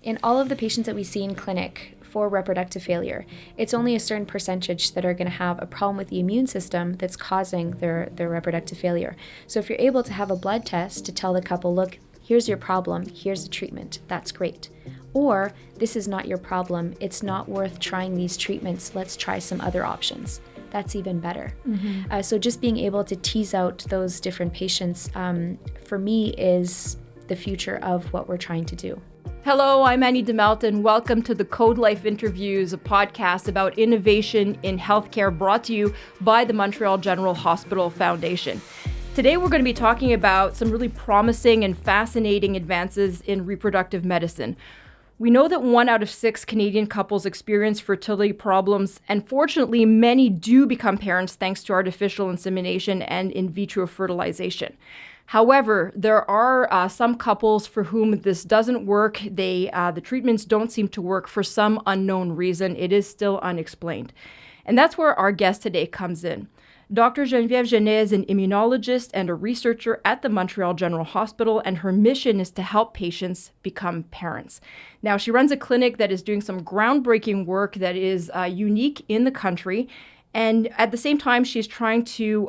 in all of the patients that we see in clinic for reproductive failure, it's only a certain percentage that are going to have a problem with the immune system that's causing their reproductive failure. So if you're able to have a blood test to tell the couple, look, here's your problem, here's the treatment, that's great. Or this is not your problem, it's not worth trying these treatments, let's try some other options. That's even better. So just being able to tease out those different patients, for me, is the future of what we're trying to do. Hello, I'm Annie DeMelt, and welcome to the Code Life Interviews, a podcast about innovation in healthcare brought to you by the Montreal General Hospital Foundation. Today, we're going to be talking about some really promising and fascinating advances in reproductive medicine. We know that 1 out of 6 Canadian couples experience fertility problems, and fortunately, many do become parents thanks to artificial insemination and in vitro fertilization. However, there are some couples for whom this doesn't work. The treatments don't seem to work for some unknown reason. It is still unexplained. And that's where our guest today comes in. Dr. Geneviève Genest is an immunologist and a researcher at the Montreal General Hospital, and her mission is to help patients become parents. Now, she runs a clinic that is doing some groundbreaking work that is unique in the country. And at the same time, she's trying to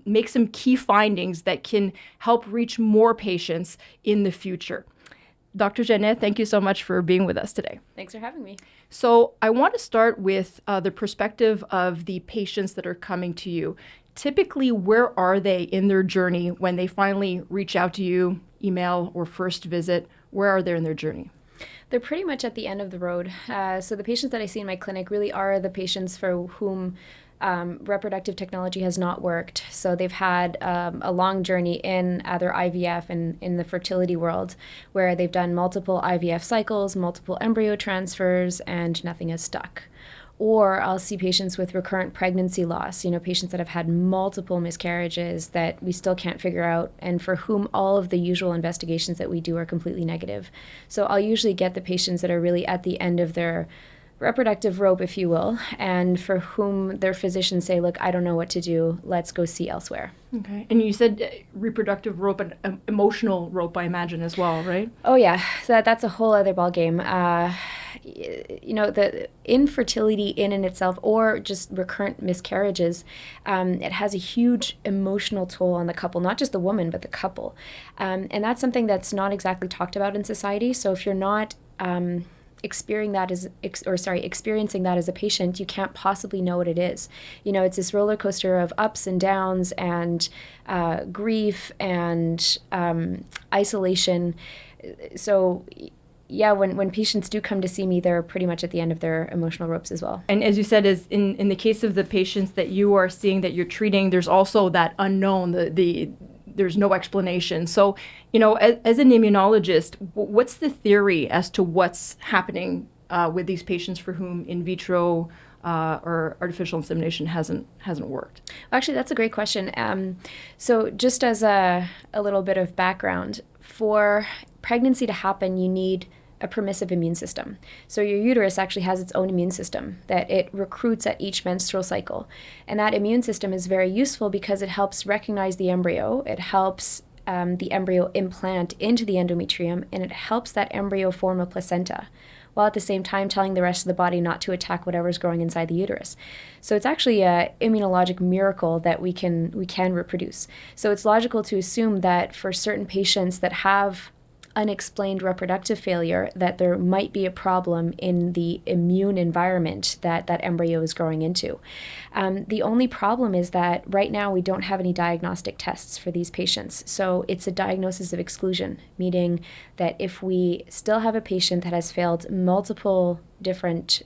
make some key findings that can help reach more patients in the future. Dr. Genest, thank you so much for being with us today. Thanks for having me. So I want to start with the perspective of the patients that are coming to you. Typically, where are they in their journey when they finally reach out to you, email or first visit? Where are they in their journey? They're pretty much at the end of the road. So the patients that I see in my clinic really are the patients for whom reproductive technology has not worked. So they've had a long journey in either IVF and in the fertility world, where they've done multiple IVF cycles, multiple embryo transfers, and nothing has stuck. Or I'll see patients with recurrent pregnancy loss, patients that have had multiple miscarriages that we still can't figure out, and for whom all of the usual investigations that we do are completely negative. So I'll usually get the patients that are really at the end of their reproductive rope, if you will, and for whom their physicians say, look, I don't know what to do, let's go see elsewhere. Okay. And you said reproductive rope and emotional rope, I imagine, as well, right? Oh, yeah. So that's a whole other ballgame. The infertility in and itself, or just recurrent miscarriages, it has a huge emotional toll on the couple, not just the woman, but the couple. And that's something that's not exactly talked about in society. So if you're not experiencing that as a patient, you can't possibly know what it is. It's this roller coaster of ups and downs and grief and isolation. So yeah, when patients do come to see me, they're pretty much at the end of their emotional ropes as well. And as you said, is in the case of the patients that you are seeing, that you're treating, there's also that unknown, there's no explanation. So, as an immunologist, what's the theory as to what's happening with these patients for whom in vitro or artificial insemination hasn't worked? Actually, that's a great question. So just as a little bit of background, for pregnancy to happen, you need a permissive immune system. So your uterus actually has its own immune system that it recruits at each menstrual cycle. And that immune system is very useful because it helps recognize the embryo, it helps the embryo implant into the endometrium, and it helps that embryo form a placenta, while at the same time telling the rest of the body not to attack whatever's growing inside the uterus. So it's actually an immunologic miracle that we can reproduce. So it's logical to assume that for certain patients that have unexplained reproductive failure, that there might be a problem in the immune environment that embryo is growing into. The only problem is that right now we don't have any diagnostic tests for these patients. So it's a diagnosis of exclusion, meaning that if we still have a patient that has failed multiple different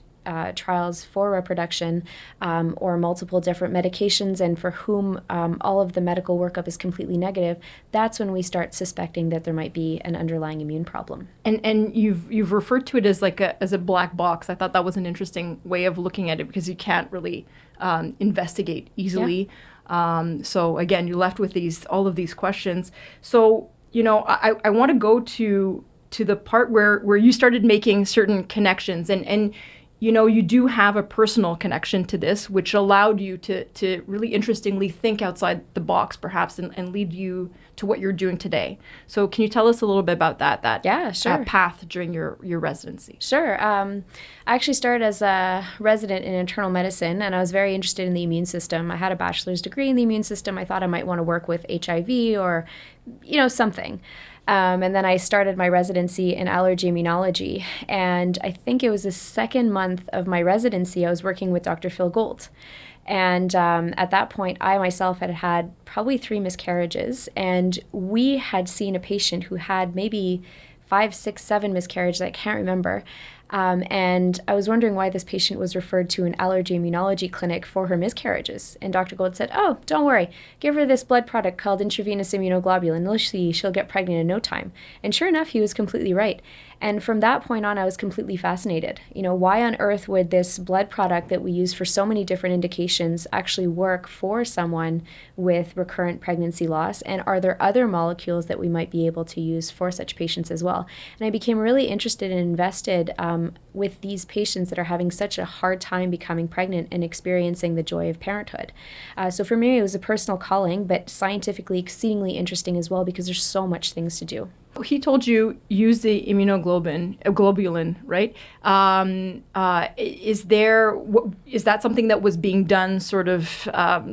trials for reproduction or multiple different medications, and for whom all of the medical workup is completely negative, that's when we start suspecting that there might be an underlying immune problem. And you've referred to it as as a black box. I thought that was an interesting way of looking at it, because you can't really investigate easily. Yeah. So again, you're left with all of these questions. So I want to go to the part where you started making certain connections, and you do have a personal connection to this, which allowed you to really interestingly think outside the box, perhaps, and lead you to what you're doing today. So can you tell us a little bit about that Yeah, sure. path during your residency? Sure. I actually started as a resident in internal medicine, and I was very interested in the immune system. I had a bachelor's degree in the immune system. I thought I might want to work with HIV or, something. And then I started my residency in allergy immunology. And I think it was the second month of my residency, I was working with Dr. Phil Gould. And at that point, I myself had had probably 3 miscarriages. And we had seen a patient who had maybe 5, 6, 7 miscarriages, I can't remember. And I was wondering why this patient was referred to an allergy immunology clinic for her miscarriages. And Dr. Gould said, "Oh, don't worry. Give her this blood product called intravenous immunoglobulin. You'll see she'll get pregnant in no time." And sure enough, he was completely right. And from that point on, I was completely fascinated. Why on earth would this blood product that we use for so many different indications actually work for someone with recurrent pregnancy loss? And are there other molecules that we might be able to use for such patients as well? And I became really interested and invested with these patients that are having such a hard time becoming pregnant and experiencing the joy of parenthood. So for me, it was a personal calling, but scientifically exceedingly interesting as well because there's so much things to do. He told you use the immunoglobulin, right? Is that something that was being done sort of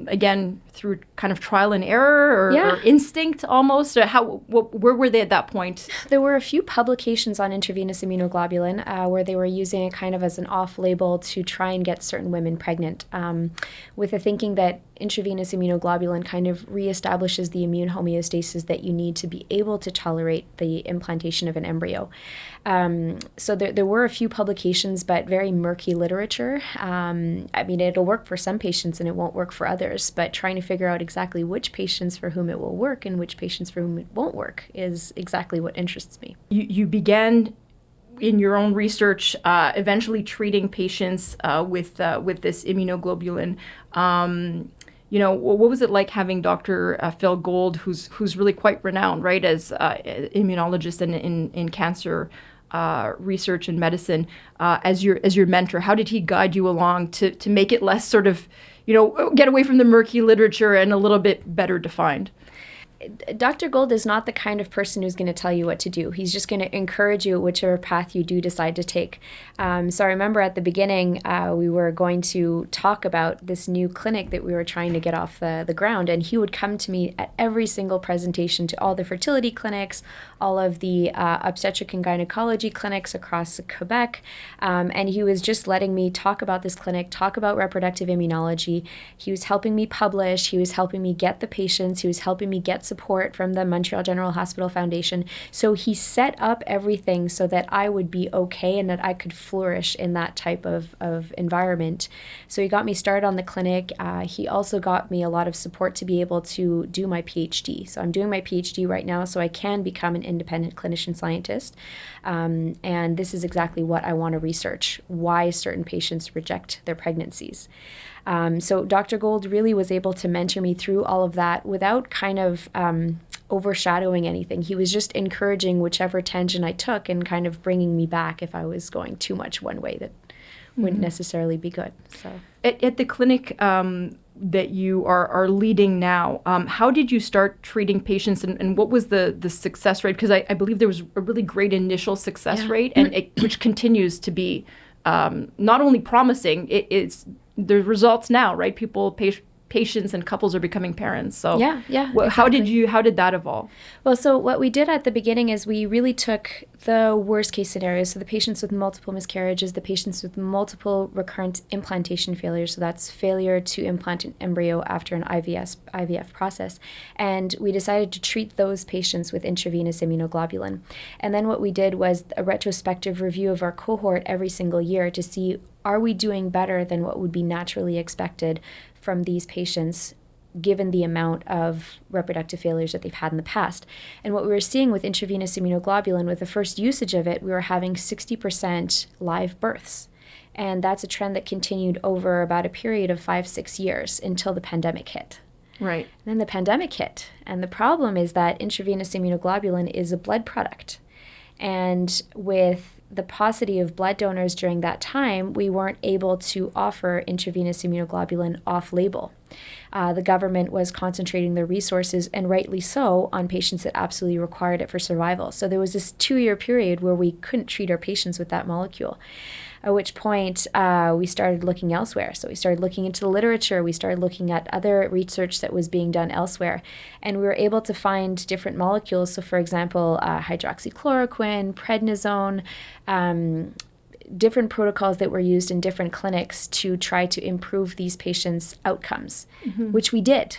again through kind of trial and error or instinct almost? Where were they at that point? There were a few publications on intravenous immunoglobulin where they were using it kind of as an off-label to try and get certain women pregnant, with the thinking that intravenous immunoglobulin kind of reestablishes the immune homeostasis that you need to be able to tolerate the implantation of an embryo. So there were a few publications, but very murky literature. It'll work for some patients and it won't work for others, but trying to figure out exactly which patients for whom it will work and which patients for whom it won't work is exactly what interests me. You began in your own research, eventually treating patients with this immunoglobulin. What was it like having Dr. Phil Gould, who's really quite renowned, right, as immunologist and in cancer research and medicine, as your mentor? How did he guide you along to make it less sort of, get away from the murky literature and a little bit better defined? Dr. Gould is not the kind of person who's going to tell you what to do. He's just going to encourage you whichever path you do decide to take. So I remember at the beginning, we were going to talk about this new clinic that we were trying to get off the ground, and he would come to me at every single presentation to all the fertility clinics, all of the obstetric and gynecology clinics across Quebec, and he was just letting me talk about this clinic, talk about reproductive immunology. He was helping me publish. He was helping me get the patients. He was helping me get support from the Montreal General Hospital Foundation. So he set up everything so that I would be okay and that I could flourish in that type of environment. So he got me started on the clinic. He also got me a lot of support to be able to do my PhD. So I'm doing my PhD right now so I can become an independent clinician scientist. And this is exactly what I want to research, why certain patients reject their pregnancies. So Dr. Gould really was able to mentor me through all of that without kind of overshadowing anything. He was just encouraging whichever tangent I took and kind of bringing me back if I was going too much one way that wouldn't necessarily be good. So at the clinic that you are leading now, how did you start treating patients and what was the success rate? Because I believe there was a really great initial success rate, and which continues to be not only promising, it's the results now, right? Patients and couples are becoming parents. So exactly. How did that evolve? Well, so what we did at the beginning is we really took the worst case scenarios. So the patients with multiple miscarriages, the patients with multiple recurrent implantation failures. So that's failure to implant an embryo after an IVF process. And we decided to treat those patients with intravenous immunoglobulin. And then what we did was a retrospective review of our cohort every single year to see, are we doing better than what would be naturally expected from these patients given the amount of reproductive failures that they've had in the past? And what we were seeing with intravenous immunoglobulin, with the first usage of it, we were having 60% live births. And that's a trend that continued over about a period of 5-6 years until the pandemic hit. Right. And then the pandemic hit. And the problem is that intravenous immunoglobulin is a blood product. And with the paucity of blood donors during that time, we weren't able to offer intravenous immunoglobulin off-label. The government was concentrating their resources, and rightly so, on patients that absolutely required it for survival. So there was this 2-year period where we couldn't treat our patients with that molecule, at which point we started looking elsewhere. So we started looking into the literature, we started looking at other research that was being done elsewhere, and we were able to find different molecules. So for example, hydroxychloroquine, prednisone, different protocols that were used in different clinics to try to improve these patients' outcomes, which we did.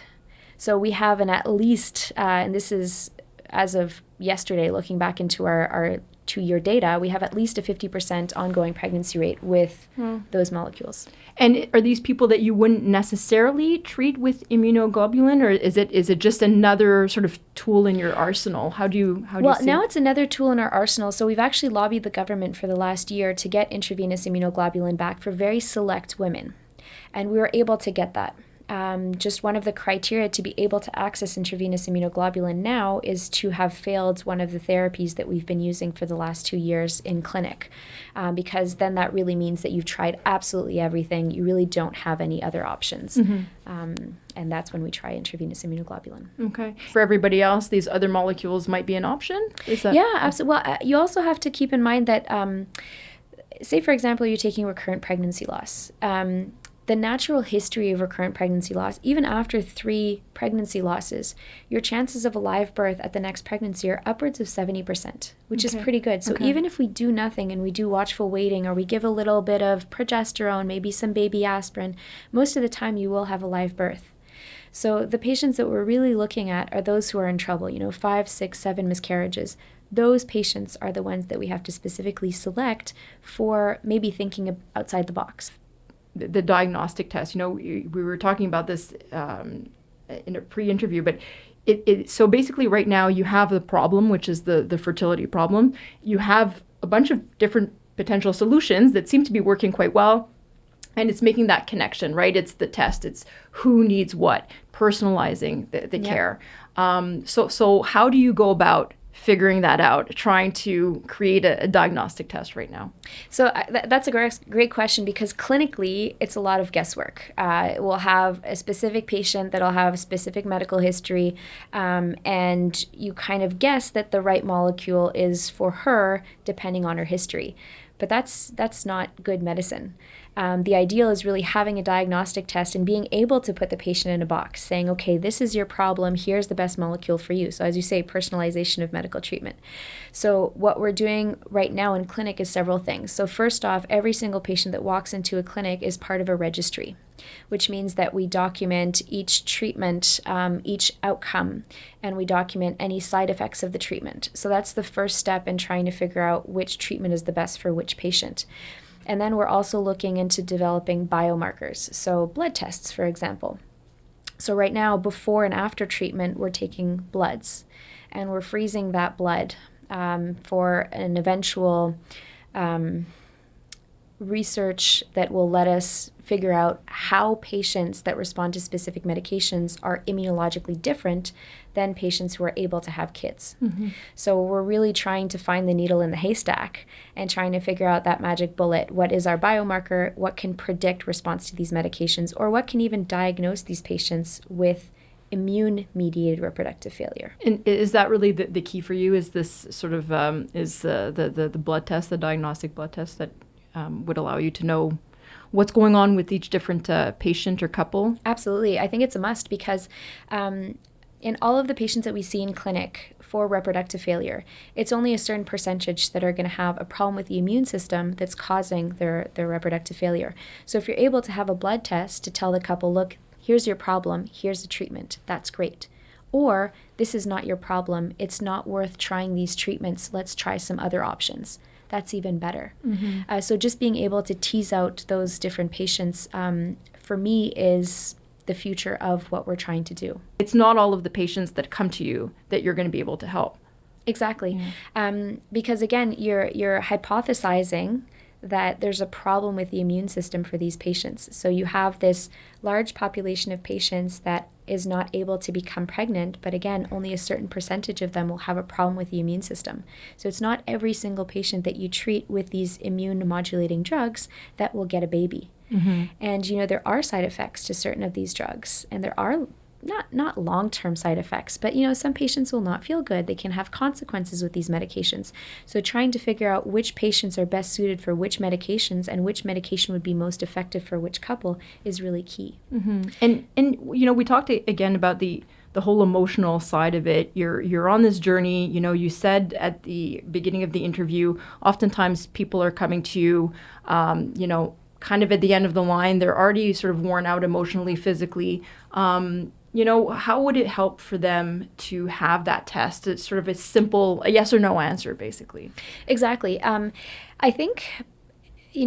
So we have an at least, and this is as of yesterday, looking back into our 2-year data, we have at least a 50% ongoing pregnancy rate with those molecules. And are these people that you wouldn't necessarily treat with immunoglobulin, or is it just another sort of tool in your arsenal? How do you see now it's another tool in our arsenal. So we've actually lobbied the government for the last year to get intravenous immunoglobulin back for very select women, and we were able to get that. Just one of the criteria to be able to access intravenous immunoglobulin now is to have failed one of the therapies that we've been using for the last 2 years in clinic, because then that really means that you've tried absolutely everything. You really don't have any other options. And that's when we try intravenous immunoglobulin. Okay. For everybody else, these other molecules might be an option? Yeah, absolutely. Well, you also have to keep in mind that, say, for example, you're taking recurrent pregnancy loss. The natural history of recurrent pregnancy loss, even after 3 pregnancy losses, your chances of a live birth at the next pregnancy are upwards of 70%, which is pretty good. So even if we do nothing and we do watchful waiting, or we give a little bit of progesterone, maybe some baby aspirin, most of the time you will have a live birth. So the patients that we're really looking at are those who are in trouble, 5, 6, 7 miscarriages. Those patients are the ones that we have to specifically select for maybe thinking outside the box. The diagnostic test, we were talking about this in a pre-interview, but so basically right now you have the problem, which is the fertility problem. You have a bunch of different potential solutions that seem to be working quite well, and it's making that connection, right? It's the test, it's who needs what, personalizing the care. So how do you go about figuring that out, trying to create a diagnostic test right now? So that's a great question, because clinically it's a lot of guesswork. We'll have a specific patient that'll have a specific medical history, and you kind of guess that the right molecule is for her depending on her history. But that's not good medicine. The ideal is really having a diagnostic test and being able to put the patient in a box, saying, okay, this is your problem, here's the best molecule for you. So as you say, personalization of medical treatment. So what we're doing right now in clinic is several things. So first off, every single patient that walks into a clinic is part of a registry, which means that we document each treatment, each outcome, and we document any side effects of the treatment. So that's the first step in trying to figure out which treatment is the best for which patient. And then we're also looking into developing biomarkers, so blood tests, for example. So right now, before and after treatment, we're taking bloods, and we're freezing that blood for an eventual research that will let us figure out how patients that respond to specific medications are immunologically different than patients who are able to have kids. So we're really trying to find the needle in the haystack and trying to figure out that magic bullet. What is our biomarker? What can predict response to these medications? Or what can even diagnose these patients with immune-mediated reproductive failure? And is that really the key for you? Is this sort of, is the blood test, the diagnostic blood test that would allow you to know what's going on with each different patient or couple? Absolutely. I think it's a must, because in all of the patients that we see in clinic for reproductive failure, it's only a certain percentage that are going to have a problem with the immune system that's causing their reproductive failure. So if you're able to have a blood test to tell the couple, look, here's your problem, here's the treatment, that's great. Or this is not your problem, it's not worth trying these treatments, let's try some other options. That's even better. So just being able to tease out those different patients, for me, is the future of what we're trying to do. It's not all of the patients that come to you that you're going to be able to help. Exactly. Because again, you're hypothesizing that there's a problem with the immune system for these patients. So you have this large population of patients that is not able to become pregnant, but again, only a certain percentage of them will have a problem with the immune system. So it's not every single patient that you treat with these immune modulating drugs that will get a baby. And there are side effects to certain of these drugs, and there are not long-term side effects, but some patients will not feel good. They can have consequences with these medications. So trying to figure out which patients are best suited for which medications and which medication would be most effective for which couple is really key. And we talked again about the whole emotional side of it. You're on this journey. You said at the beginning of the interview, oftentimes people are coming to you, kind of at the end of the line. They're already sort of worn out emotionally, physically. How would it help for them to have that test? It's sort of a yes or no answer, basically. Exactly. I think,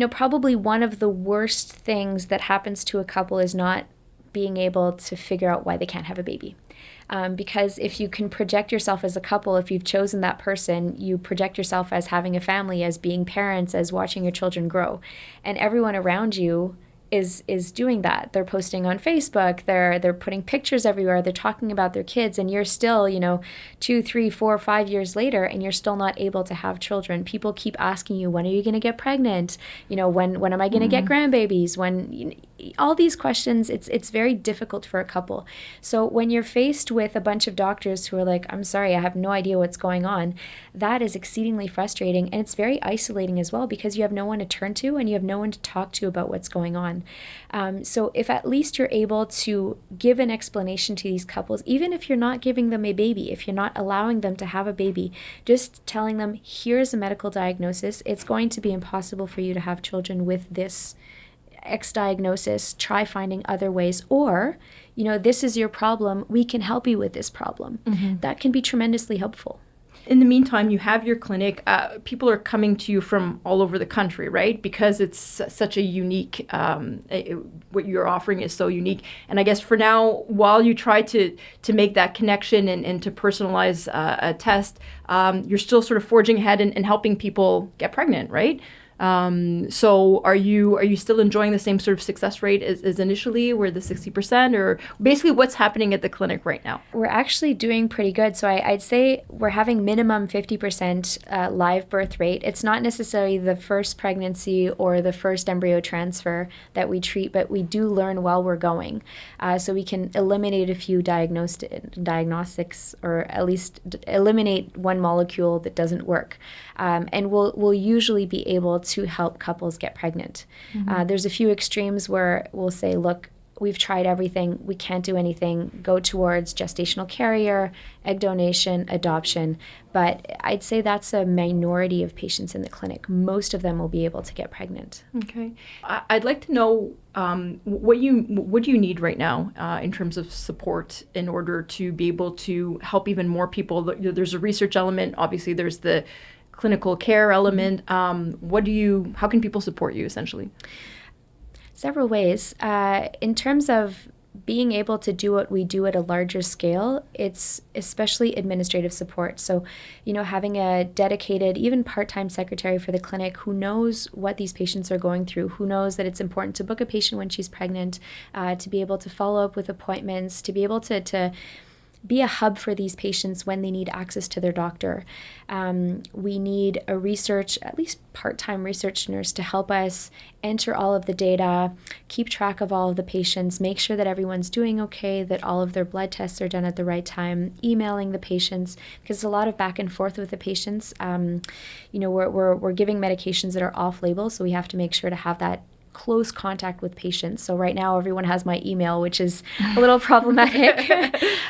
probably one of the worst things that happens to a couple is not being able to figure out why they can't have a baby. Because if you can project yourself as a couple, if you've chosen that person, you project yourself as having a family, as being parents, as watching your children grow. And everyone around you is doing that. They're posting on Facebook, they're putting pictures everywhere, they're talking about their kids, and you're still, 2, 3, 4, 5 years later, and you're still not able to have children. People keep asking you, when are you going to get pregnant? When am I going to get grandbabies? All these questions, it's very difficult for a couple. So when you're faced with a bunch of doctors who are like, I'm sorry, I have no idea what's going on, that is exceedingly frustrating, and it's very isolating as well, because you have no one to turn to and you have no one to talk to about what's going on. So if at least you're able to give an explanation to these couples, even if you're not giving them a baby, if you're not allowing them to have a baby, just telling them, here's a medical diagnosis, it's going to be impossible for you to have children with this X diagnosis, try finding other ways, or, this is your problem, we can help you with this problem. That can be tremendously helpful. In the meantime, you have your clinic. People are coming to you from all over the country, right? Because it's such a unique, what you're offering is so unique. And I guess for now, while you try to make that connection and to personalize a test, you're still sort of forging ahead and helping people get pregnant, right? So are you still enjoying the same sort of success rate as initially, where the 60%, or basically what's happening at the clinic right now? We're actually doing pretty good. So I'd say we're having minimum 50% live birth rate. It's not necessarily the first pregnancy or the first embryo transfer that we treat, but we do learn while we're going. So we can eliminate a few diagnostics, or at least eliminate one molecule that doesn't work. And we'll usually be able to help couples get pregnant. There's a few extremes where we'll say, look, we've tried everything, we can't do anything, go towards gestational carrier, egg donation, adoption. But I'd say that's a minority of patients in the clinic. Most of them will be able to get pregnant. Okay. I'd like to know what do you need right now in terms of support in order to be able to help even more people. There's a research element, obviously there's the clinical care element. How can people support you essentially? Several ways. In terms of being able to do what we do at a larger scale, it's especially administrative support. So, having a dedicated, even part-time secretary for the clinic who knows what these patients are going through, who knows that it's important to book a patient when she's pregnant, to be able to follow up with appointments, to be able to be a hub for these patients when they need access to their doctor. We need a at least part-time research nurse to help us enter all of the data, keep track of all of the patients, make sure that everyone's doing okay, that all of their blood tests are done at the right time, emailing the patients, because there's a lot of back and forth with the patients. We're giving medications that are off-label, so we have to make sure to have that close contact with patients. So right now everyone has my email, which is a little problematic.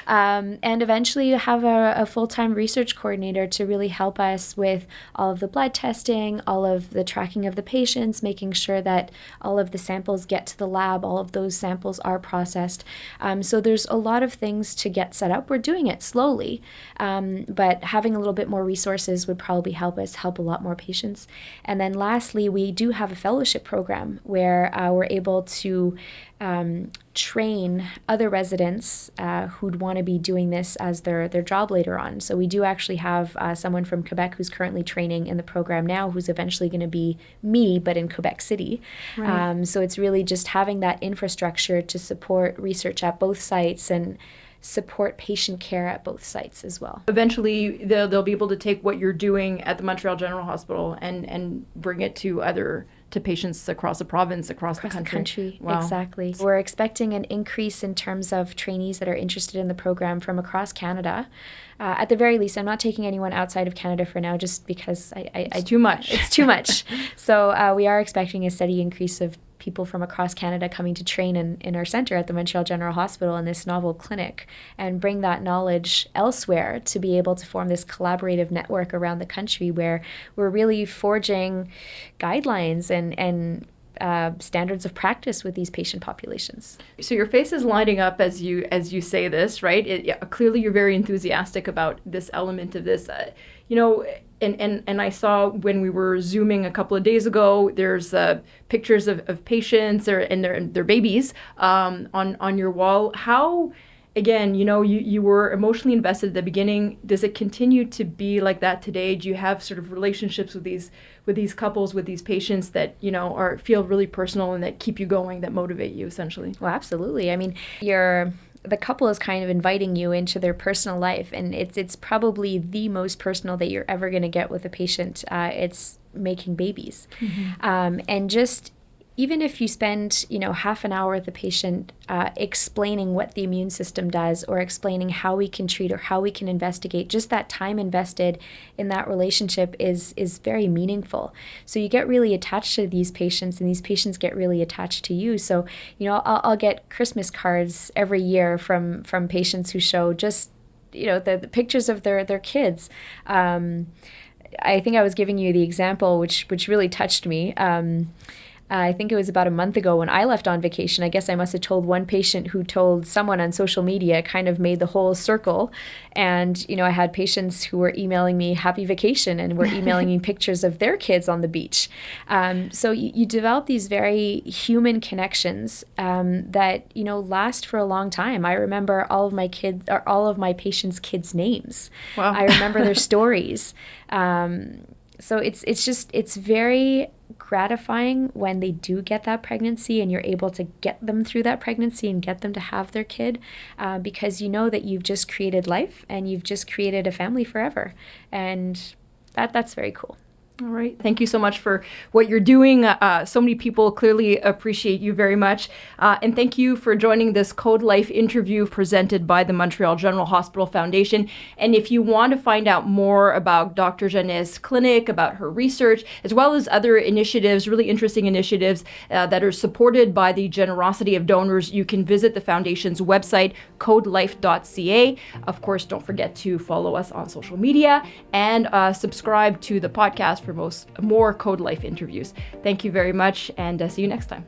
And eventually you have a full-time research coordinator to really help us with all of the blood testing, all of the tracking of the patients, making sure that all of the samples get to the lab, all of those samples are processed. So there's a lot of things to get set up. We're doing it slowly, but having a little bit more resources would probably help us help a lot more patients. And then lastly, we do have a fellowship program with where we're able to train other residents who'd want to be doing this as their job later on. So we do actually have someone from Quebec who's currently training in the program now, who's eventually going to be me, but in Quebec City. Right. So it's really just having that infrastructure to support research at both sites and support patient care at both sites as well. Eventually, they'll be able to take what you're doing at the Montreal General Hospital and bring it to patients across the province, across the country. Wow. Exactly. We're expecting an increase in terms of trainees that are interested in the program from across Canada. At the very least, I'm not taking anyone outside of Canada for now, just because it's too much. It's too much. So we are expecting a steady increase of people from across Canada coming to train in our center at the Montreal General Hospital in this novel clinic and bring that knowledge elsewhere to be able to form this collaborative network around the country where we're really forging guidelines and standards of practice with these patient populations. So your face is lighting up as you say this, right? Clearly you're very enthusiastic about this element of this. And I saw when we were Zooming a couple of days ago, there's pictures of patients and their babies on your wall. How, again, you were emotionally invested at the beginning. Does it continue to be like that today? Do you have sort of relationships with these couples, with these patients that feel really personal and that keep you going, that motivate you essentially? Well, absolutely. I mean, the couple is kind of inviting you into their personal life, and it's probably the most personal that you're ever going to get with a patient. It's making babies. Mm-hmm. And just even if you spend, half an hour with the patient explaining what the immune system does or explaining how we can treat or how we can investigate, just that time invested in that relationship is very meaningful. So you get really attached to these patients and these patients get really attached to you. So, I'll get Christmas cards every year from patients who show just, the pictures of their kids. I think I was giving you the example, which really touched me. I think it was about a month ago when I left on vacation. I guess I must have told one patient who told someone on social media, kind of made the whole circle. And, I had patients who were emailing me happy vacation and were emailing me pictures of their kids on the beach. So you develop these very human connections that, last for a long time. I remember all of my patients' kids' names. Wow. I remember their stories. So it's very gratifying when they do get that pregnancy and you're able to get them through that pregnancy and get them to have their kid, because you know that you've just created life and you've just created a family forever. And that's very cool. All right. Thank you so much for what you're doing. So many people clearly appreciate you very much. And thank you for joining this Code Life interview presented by the Montreal General Hospital Foundation. And if you want to find out more about Dr. Genest's clinic, about her research, as well as other initiatives, really interesting initiatives that are supported by the generosity of donors, you can visit the foundation's website, codelife.ca. Of course, don't forget to follow us on social media and subscribe to the podcast for more Code Life interviews. Thank you very much, and see you next time.